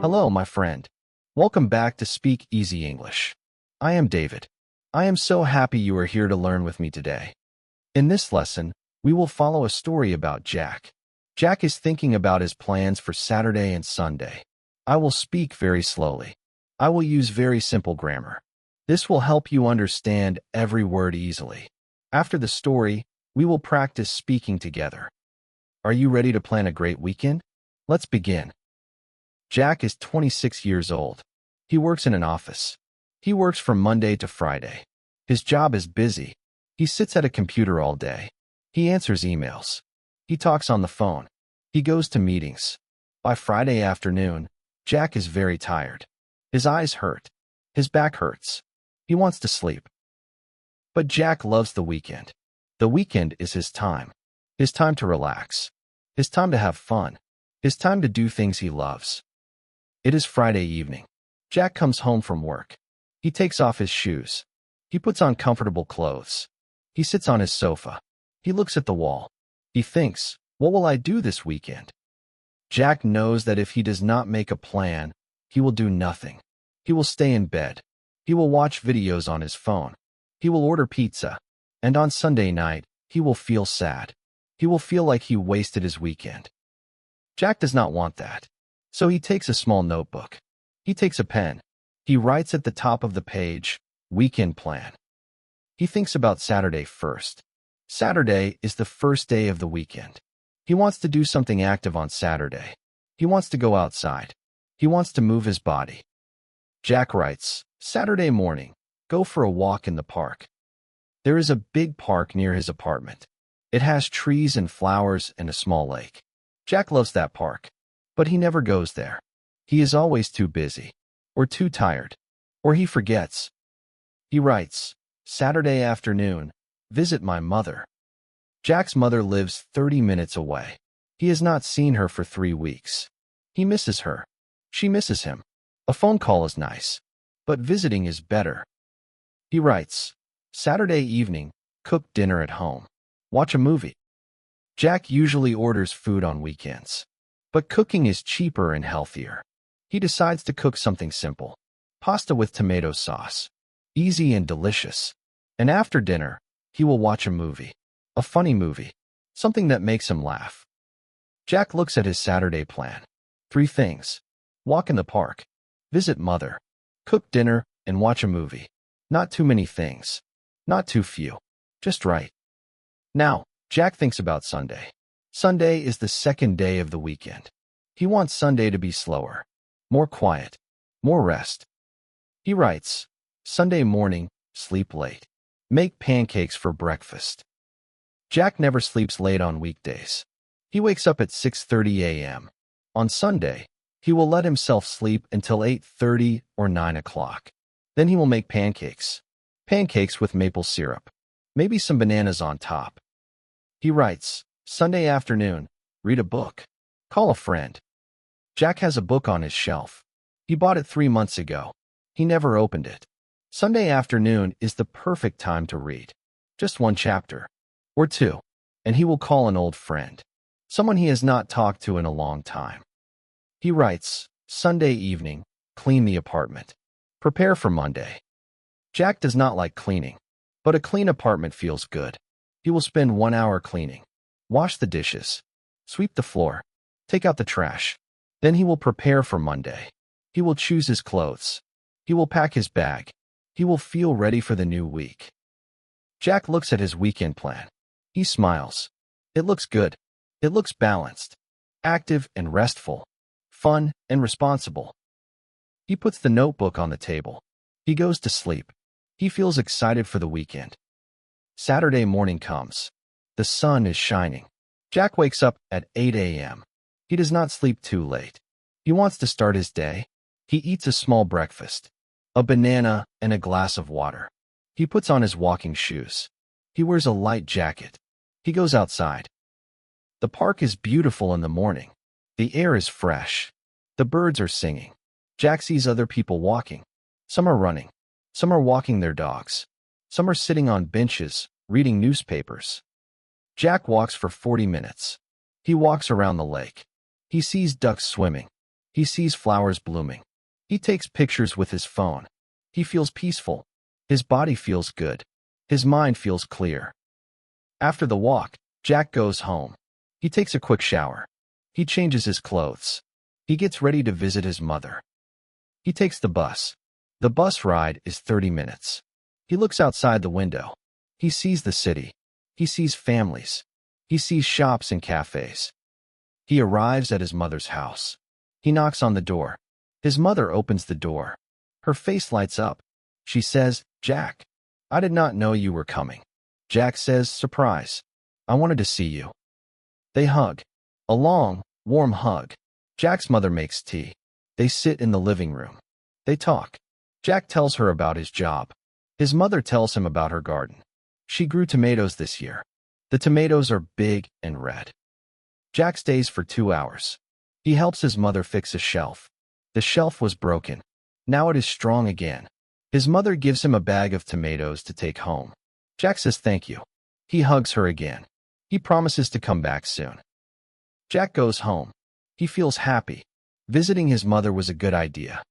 Hello, my friend. Welcome back to Speak Easy English. I am David. I am so happy you are here to learn with me today. In this lesson, we will follow a story about Jack. Jack is thinking about his plans for Saturday and Sunday. I will speak very slowly. I will use very simple grammar. This will help you understand every word easily. After the story, we will practice speaking together. Are you ready to plan a great weekend? Let's begin. Jack is 26 years old. He works in an office. He works from Monday to Friday. His job is busy. He sits at a computer all day. He answers emails. He talks on the phone. He goes to meetings. By Friday afternoon, Jack is very tired. His eyes hurt. His back hurts. He wants to sleep. But Jack loves the weekend. The weekend is his time. His time to relax. His time to have fun. His time to do things he loves. It is Friday evening. Jack comes home from work. He takes off his shoes. He puts on comfortable clothes. He sits on his sofa. He looks at the wall. He thinks, what will I do this weekend? Jack knows that if he does not make a plan, he will do nothing. He will stay in bed. He will watch videos on his phone. He will order pizza. And on Sunday night, he will feel sad. He will feel like he wasted his weekend. Jack does not want that. So he takes a small notebook. He takes a pen. He writes at the top of the page, weekend plan. He thinks about Saturday first. Saturday is the first day of the weekend. He wants to do something active on Saturday. He wants to go outside. He wants to move his body. Jack writes, Saturday morning, go for a walk in the park. There is a big park near his apartment. It has trees and flowers and a small lake. Jack loves that park. But he never goes there. He is always too busy, or too tired, or he forgets. He writes, Saturday afternoon, visit my mother. Jack's mother lives 30 minutes away. He has not seen her for 3 weeks. He misses her. She misses him. A phone call is nice, but visiting is better. He writes, Saturday evening, cook dinner at home. Watch a movie. Jack usually orders food on weekends. But cooking is cheaper and healthier. He decides to cook something simple. Pasta with tomato sauce. Easy and delicious. And after dinner, he will watch a movie. A funny movie. Something that makes him laugh. Jack looks at his Saturday plan. 3 things. Walk in the park. Visit mother. Cook dinner and watch a movie. Not too many things. Not too few. Just right. Now, Jack thinks about Sunday. Sunday is the second day of the weekend. He wants Sunday to be slower, more quiet, more rest. He writes, Sunday morning, sleep late. Make pancakes for breakfast. Jack never sleeps late on weekdays. He wakes up at 6:30 a.m. On Sunday, he will let himself sleep until 8:30 or 9 o'clock. Then he will make pancakes. Pancakes with maple syrup. Maybe some bananas on top. He writes, Sunday afternoon, read a book. Call a friend. Jack has a book on his shelf. He bought it 3 months ago. He never opened it. Sunday afternoon is the perfect time to read. Just 1 chapter. Or 2. And he will call an old friend. Someone he has not talked to in a long time. He writes, Sunday evening, clean the apartment. Prepare for Monday. Jack does not like cleaning. But a clean apartment feels good. He will spend 1 hour cleaning. Wash the dishes. Sweep the floor. Take out the trash. Then he will prepare for Monday. He will choose his clothes. He will pack his bag. He will feel ready for the new week. Jack looks at his weekend plan. He smiles. It looks good. It looks balanced. Active and restful. Fun and responsible. He puts the notebook on the table. He goes to sleep. He feels excited for the weekend. Saturday morning comes. The sun is shining. Jack wakes up at 8 a.m. He does not sleep too late. He wants to start his day. He eats a small breakfast, a banana and a glass of water. He puts on his walking shoes. He wears a light jacket. He goes outside. The park is beautiful in the morning. The air is fresh. The birds are singing. Jack sees other people walking. Some are running. Some are walking their dogs. Some are sitting on benches, reading newspapers. Jack walks for 40 minutes. He walks around the lake. He sees ducks swimming. He sees flowers blooming. He takes pictures with his phone. He feels peaceful. His body feels good. His mind feels clear. After the walk, Jack goes home. He takes a quick shower. He changes his clothes. He gets ready to visit his mother. He takes the bus. The bus ride is 30 minutes. He looks outside the window. He sees the city. He sees families. He sees shops and cafes. He arrives at his mother's house. He knocks on the door. His mother opens the door. Her face lights up. She says, "Jack, I did not know you were coming." Jack says, "Surprise. I wanted to see you." They hug. A long, warm hug. Jack's mother makes tea. They sit in the living room. They talk. Jack tells her about his job. His mother tells him about her garden. She grew tomatoes this year. The tomatoes are big and red. Jack stays for 2 hours. He helps his mother fix a shelf. The shelf was broken. Now it is strong again. His mother gives him a bag of tomatoes to take home. Jack says thank you. He hugs her again. He promises to come back soon. Jack goes home. He feels happy. Visiting his mother was a good idea.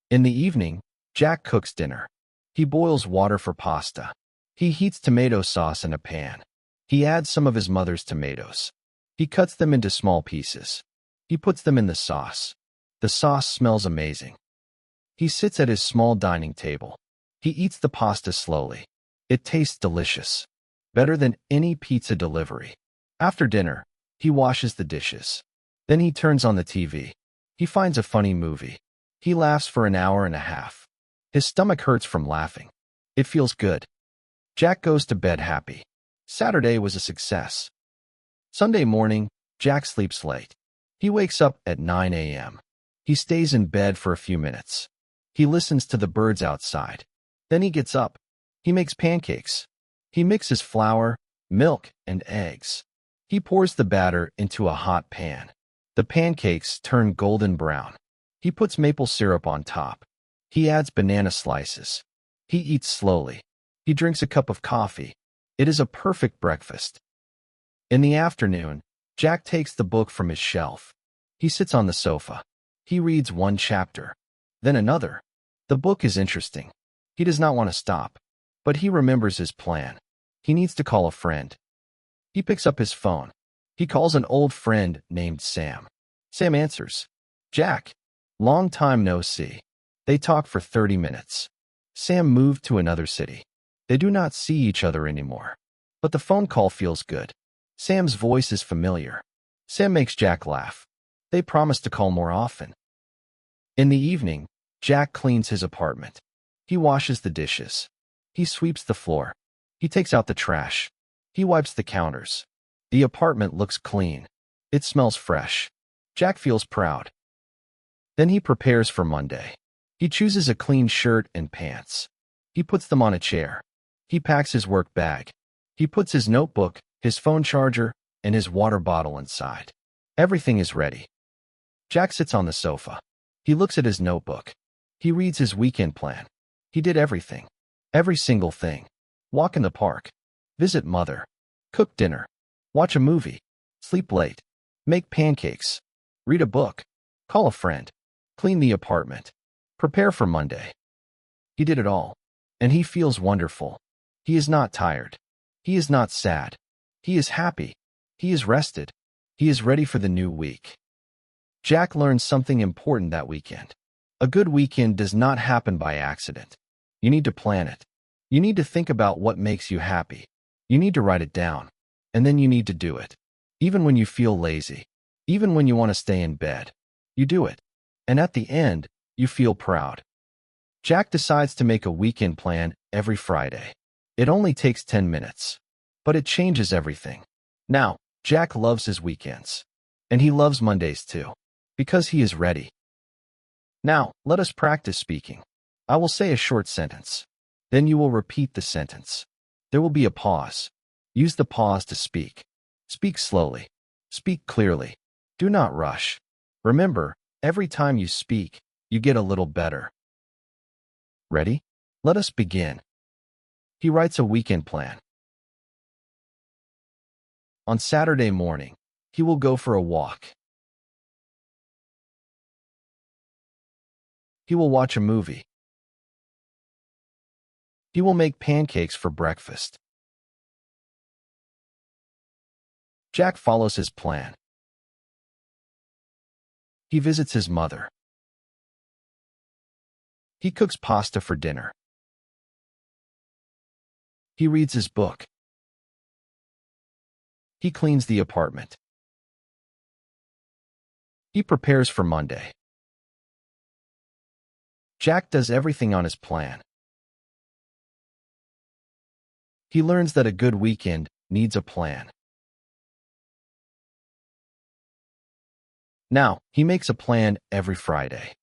In the evening, Jack cooks dinner. He boils water for pasta. He heats tomato sauce in a pan. He adds some of his mother's tomatoes. He cuts them into small pieces. He puts them in the sauce. The sauce smells amazing. He sits at his small dining table. He eats the pasta slowly. It tastes delicious. Better than any pizza delivery. After dinner, he washes the dishes. Then he turns on the TV. He finds a funny movie. He laughs for an hour and a half. His stomach hurts from laughing. It feels good. Jack goes to bed happy. Saturday was a success. Sunday morning, Jack sleeps late. He wakes up at 9 a.m. He stays in bed for a few minutes. He listens to the birds outside. Then he gets up. He makes pancakes. He mixes flour, milk, and eggs. He pours the batter into a hot pan. The pancakes turn golden brown. He puts maple syrup on top. He adds banana slices. He eats slowly. He drinks a cup of coffee. It is a perfect breakfast. In the afternoon, Jack takes the book from his shelf. He sits on the sofa. He reads one chapter, then another. The book is interesting. He does not want to stop, but he remembers his plan. He needs to call a friend. He picks up his phone. He calls an old friend named Sam. Sam answers. "Jack, long time no see." They talk for 30 minutes. Sam moved to another city. They do not see each other anymore. But the phone call feels good. Sam's voice is familiar. Sam makes Jack laugh. They promise to call more often. In the evening, Jack cleans his apartment. He washes the dishes. He sweeps the floor. He takes out the trash. He wipes the counters. The apartment looks clean. It smells fresh. Jack feels proud. Then he prepares for Monday. He chooses a clean shirt and pants. He puts them on a chair. He packs his work bag. He puts his notebook, his phone charger, and his water bottle inside. Everything is ready. Jack sits on the sofa. He looks at his notebook. He reads his weekend plan. He did everything. Every single thing. Walk in the park. Visit mother. Cook dinner. Watch a movie. Sleep late. Make pancakes. Read a book. Call a friend. Clean the apartment. Prepare for Monday. He did it all. And he feels wonderful. He is not tired. He is not sad. He is happy. He is rested. He is ready for the new week. Jack learned something important that weekend. A good weekend does not happen by accident. You need to plan it. You need to think about what makes you happy. You need to write it down. And then you need to do it. Even when you feel lazy. Even when you want to stay in bed. You do it. And at the end, you feel proud. Jack decides to make a weekend plan every Friday. It only takes 10 minutes. But it changes everything. Now, Jack loves his weekends. And he loves Mondays too. Because he is ready. Now, let us practice speaking. I will say a short sentence. Then you will repeat the sentence. There will be a pause. Use the pause to speak. Speak slowly. Speak clearly. Do not rush. Remember, every time you speak, you get a little better. Ready? Let us begin. He writes a weekend plan. On Saturday morning, he will go for a walk. He will watch a movie. He will make pancakes for breakfast. Jack follows his plan. He visits his mother. He cooks pasta for dinner. He reads his book. He cleans the apartment. He prepares for Monday. Jack does everything on his plan. He learns that a good weekend needs a plan. Now, he makes a plan every Friday.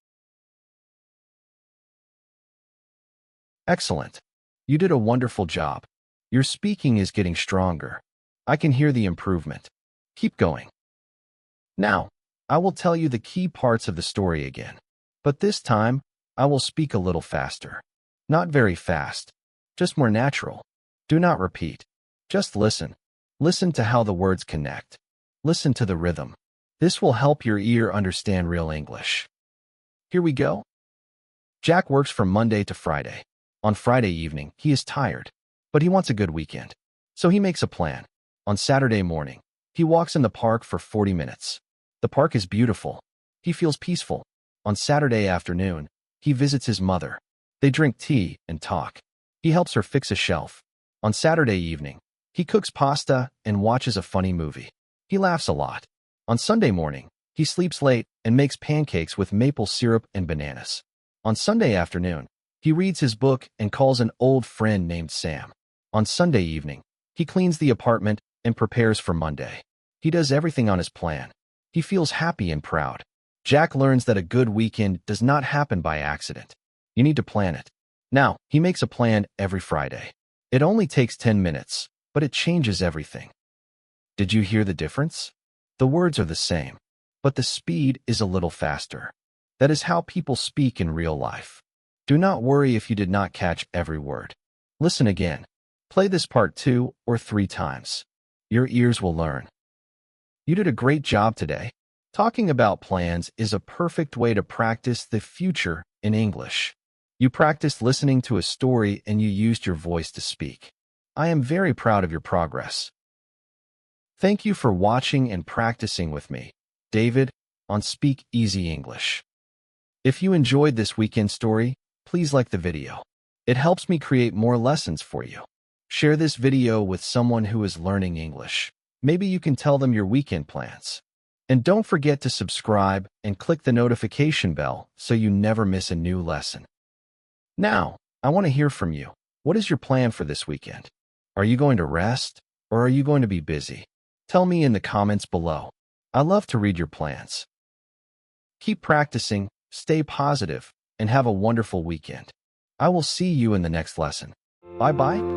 Excellent. You did a wonderful job. Your speaking is getting stronger. I can hear the improvement. Keep going. Now, I will tell you the key parts of the story again. But this time, I will speak a little faster. Not very fast, just more natural. Do not repeat. Just listen. Listen to how the words connect. Listen to the rhythm. This will help your ear understand real English. Here we go. Jack works from Monday to Friday. On Friday evening, he is tired, but he wants a good weekend. So he makes a plan. On Saturday morning, he walks in the park for 40 minutes. The park is beautiful. He feels peaceful. On Saturday afternoon, he visits his mother. They drink tea and talk. He helps her fix a shelf. On Saturday evening, he cooks pasta and watches a funny movie. He laughs a lot. On Sunday morning, he sleeps late and makes pancakes with maple syrup and bananas. On Sunday afternoon, he reads his book and calls an old friend named Sam. On Sunday evening, he cleans the apartment and prepares for Monday. He does everything on his plan. He feels happy and proud. Jack learns that a good weekend does not happen by accident. You need to plan it. Now, he makes a plan every Friday. It only takes 10 minutes, but it changes everything. Did you hear the difference? The words are the same, but the speed is a little faster. That is how people speak in real life. Do not worry if you did not catch every word. Listen again. Play this part 2 or 3 times. Your ears will learn. You did a great job today. Talking about plans is a perfect way to practice the future in English. You practiced listening to a story and you used your voice to speak. I am very proud of your progress. Thank you for watching and practicing with me, David, on Speak Easy English. If you enjoyed this weekend story, please like the video. It helps me create more lessons for you. Share this video with someone who is learning English. Maybe you can tell them your weekend plans. And don't forget to subscribe and click the notification bell so you never miss a new lesson. Now, I want to hear from you. What is your plan for this weekend? Are you going to rest or are you going to be busy? Tell me in the comments below. I love to read your plans. Keep practicing, stay positive, and have a wonderful weekend. I will see you in the next lesson. Bye-bye.